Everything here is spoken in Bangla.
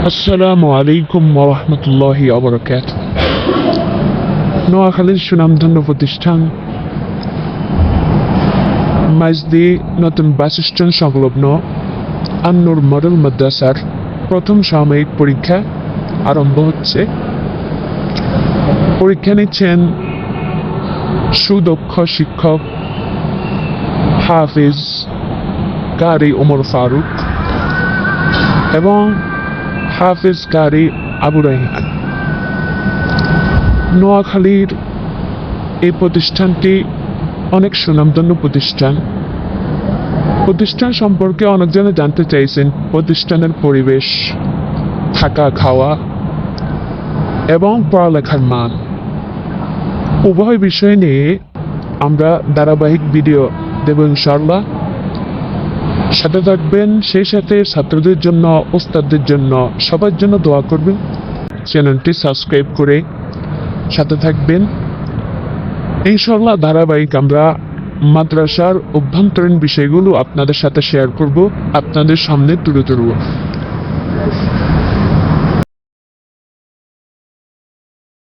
আসসালামু আলাইকুম ওয়া রাহমাতুল্লাহি ওয়া বারাকাতুহু। নোয়াখালীর সুনামধন্য প্রতিষ্ঠান মাইজদি নতুন বাস স্ট্যান্ড সংলগ্ন আন-নূর মডেল মাদ্রাসার প্রথম সাময়িক পরীক্ষা আরম্ভ হচ্ছে। পরীক্ষা নিচ্ছেন সুদক্ষ শিক্ষক হাফিজ কারি ওমর ফারুক এবং হাফিজ কারি আবু রায়হান। নোয়াখালীর এই প্রতিষ্ঠানটি অনেক সুনামধন্য প্রতিষ্ঠান সম্পর্কে অনেকজনে জানতে চাইছেন। প্রতিষ্ঠানের পরিবেশ, থাকা খাওয়া এবং পড়ালেখার মান উভয় বিষয় নিয়ে আমরা ধারাবাহিক ভিডিও দেব ইনশাআল্লাহ। সাথে থাকবেন, সেই সাথে ছাত্রদের জন্য, ওস্তাদদের জন্য, সবার জন্য দোয়া করবেন। চ্যানেলটি সাবস্ক্রাইব করে সাথে থাকবেন ইনশাআল্লাহ। ধারাবাহিক আমরা মাদ্রাসার অভ্যন্তরীণ বিষয়গুলো আপনাদের সাথে শেয়ার করব, আপনাদের সামনে তুলে ধরব।